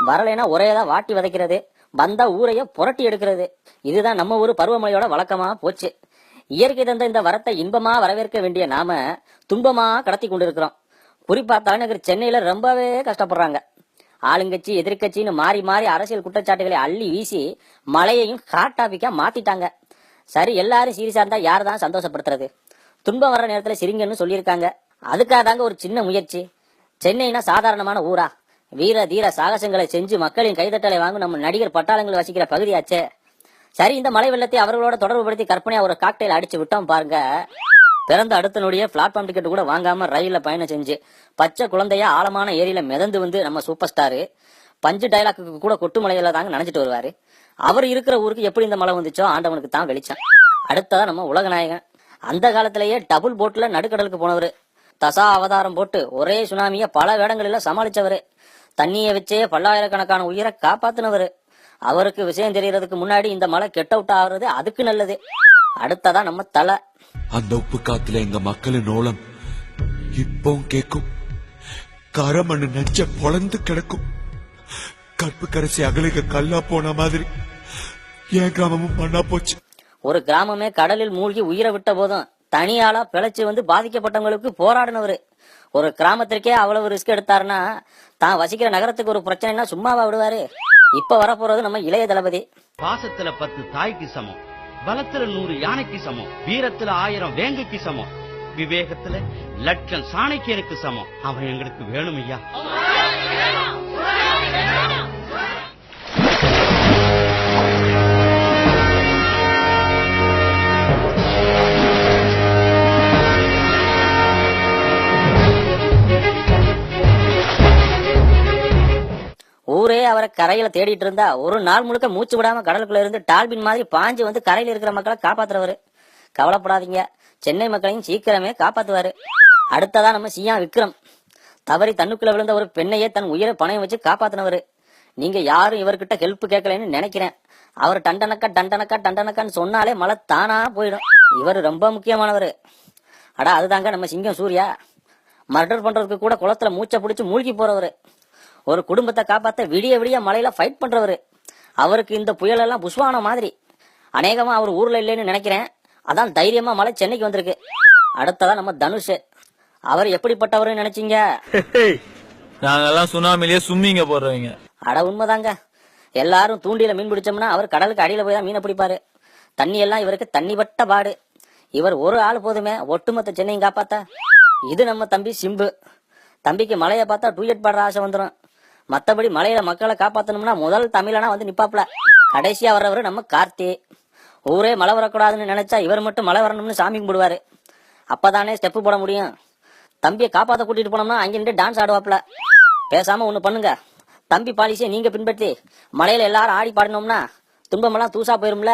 வரலைன்னா ஒரேதான் வாட்டி விதைக்கிறது, வந்தா ஊரைய புரட்டி எடுக்கிறது. இதுதான் நம்ம ஊர் பருவமழையோட வழக்கமா போச்சு. இயற்கை தந்த இந்த வரத்தை இன்பமா வரவேற்க வேண்டிய நாம துன்பமா கடத்தி கொண்டிருக்கிறோம். குறிப்பா தலைநகர் சென்னையில ரொம்பவே கஷ்டப்படுறாங்க. ஆளுங்கட்சி எதிர்கட்சின்னு மாறி மாறி அரசியல் குற்றச்சாட்டுகளை அள்ளி வீசி மழையையும் ஹாட் டாபிக்கா மாத்திட்டாங்க. சரி, எல்லாரும் சீரியஸா இருந்தா யார் தான் சந்தோஷப்படுத்துறது? துன்பம் வர்ற நேரத்துல சிரிங்கன்னு சொல்லியிருக்காங்க. அதுக்காக தாங்க ஒரு சின்ன முயற்சி. சென்னைனா சாதாரணமான ஊரா? வீர தீர சாகசங்களை செஞ்சு மக்களின் கைதட்டலை வாங்கும் நம்ம நடிகர் பட்டாளங்கள் வசிக்கிற பகுதியாச்சே. சரி, இந்த மழை வெள்ளத்தை அவர்களோட தொடர்பு படுத்தி கற்பனையா ஒரு காக்டெயில் அடிச்சு விட்டோம் பாருங்க. பிறந்த அடுத்த நொடியே பிளாட்ஃபார்ம் டிக்கெட் கூட வாங்காம ரயில்ல பயணம் செஞ்சு பச்சை குழந்தையா ஆழமான ஏரியில மிதந்து வந்து நம்ம சூப்பர் ஸ்டாரு பஞ்சு டைலாக்கு கூட கொட்டு மலையில தாங்க நினைச்சிட்டு வருவாரு. அவர் இருக்கிற ஊருக்கு எப்படி இந்த மழை வந்துச்சோ ஆண்டவனுக்கு தான் வெளிச்சம். அடுத்ததான் நம்ம உலகநாயகன். அந்த காலத்திலேயே டபுள் போட்ல நடுக்கடலுக்கு போனவரு, தசா அவதாரம் போட்டு ஒரே சுனாமிய பல வேடங்களில சமாளிச்சவரு, தண்ணியை வச்சே பல்லாயிரக்கணக்கான உயிரை காப்பாத்தினவரு. அவருக்கு விஷயம் தெரியறதுக்கு முன்னாடி இந்த மழை கெட் அவுட் ஆகுறது அதுக்கு நல்லது. அடுத்ததான் நம்ம தலை. அந்த உப்பு காத்துல எங்க மக்களின் ஓலம் இப்பவும் கேக்கும். கரமண்ணு நெஞ்ச பொழந்து கிடக்கும். கற்பு கரைசி அகலிக கல்லா போன மாதிரி என் கிராமமும் மண்ணா போச்சு. ஒரு கிராமமே கடலில் மூழ்கி உயிரை விட்ட போதும் தனியாளா பிழைச்சு வந்து பாதிக்கப்பட்டவங்களுக்கு போராடினவரு. ஒரு கிராமத்திற்கே அவ்வளவு ரிஸ்க் எடுத்தாருன்னா தான் வசிக்கிற நகரத்துக்கு ஒரு பிரச்சனைனா சும்மாவா விடுவாரு? இப்ப வரப்போறது நம்ம இளைய தளபதி. பாசத்துல 10 தாய்க்கு சமம், பலத்துல 100 யானைக்கு சமம், வீரத்துல 1000 வேங்கைக்கு சமம், விவேகத்துல 1,00,000 சாணக்கியனுக்கு சமம். அவன் எங்களுக்கு வேணும் ஐயா. ஊரே அவரை கரையில தேடிட்டு இருந்தா ஒரு நாள் முழுக்க மூச்சு விடாம கடலுக்குள்ள இருந்து டால்பின் மாதிரி பாஞ்சு வந்து கரையில இருக்கிற மக்களை காப்பாத்துறவரு. கவலைப்படாதீங்க, சென்னை மக்களையும் சீக்கிரமே காப்பாத்துவாரு. அடுத்ததா நம்ம சியா விக்ரம். தவறி தண்ணுக்குள்ள விழுந்த ஒரு பெண்ணையே தன் உயிரை பணையம் வச்சு காப்பாத்தினவரு. நீங்க யாரும் இவர்கிட்ட ஹெல்ப் கேட்கலன்னு நினைக்கிறேன். அவர் டண்டனக்கான்னு சொன்னாலே மழை தானா போயிடும். இவர் ரொம்ப முக்கியமானவரு. அடா அதுதாங்க நம்ம சிங்கம் சூர்யா. மர்டர் பண்றதுக்கு கூட குளத்துல மூச்சை பிடிச்சு மூழ்கி போறவரு. ஒரு குடும்பத்தை காப்பாத்த விடிய விடிய மலையில ஃபைட் பண்றவரு. அவருக்கு இந்த புயல் எல்லாம் புஷ்வான மாதிரி. அநேகமா அவர் ஊர்ல இல்லைன்னு நினைக்கிறேன். அதான் தைரியமா மழை சென்னைக்கு வந்திருக்கு. அடுத்ததான் நம்ம தனுஷ். அவர் எப்படிப்பட்டவருன்னு நினைச்சீங்க? நாங்கெல்லாம் சுனாமிலேயே சும்மிங்க போடுறவங்க. அட உண்மைதாங்க. எல்லாரும் தூண்டில மீன் பிடிச்சோம்னா அவர் கடலுக்கு அடியில போய் தான் மீனை பிடிப்பாரு. தண்ணி எல்லாம் இவருக்கு தண்ணிப்பட்ட பாடு. இவர் ஒரு ஆள் போதுமே ஒட்டுமொத்த சென்னையும் காப்பாத்த. இது நம்ம தம்பி சிம்பு. தம்பிக்கு மலையை பார்த்தா டூயட் பாடுற ஆசை வந்துடும். மத்தபடி மலையில மக்களை காப்பாத்தணும்னா முதல் தமிழனா வந்து நிப்பாப்ல. கடைசியா வர்றவரு நம்ம கார்த்தி. ஊரே மழை வரக்கூடாதுன்னு நினைச்சா இவர் மட்டும் மழை வரணும்னு சாமி கும்பிடுவாரு. அப்பதானே ஸ்டெப்பு போட முடியும். தம்பியை காப்பாத்த கூட்டிட்டு போனோம்னா அங்க நின்று டான்ஸ் ஆடுவாப்ல. பேசாம ஒண்ணு பண்ணுங்க, தம்பி பாலிசியை நீங்க பின்பற்றி மலையில எல்லாரும் ஆடி பாடினோம்னா துன்பமெல்லாம் தூசா போயிரும்ல.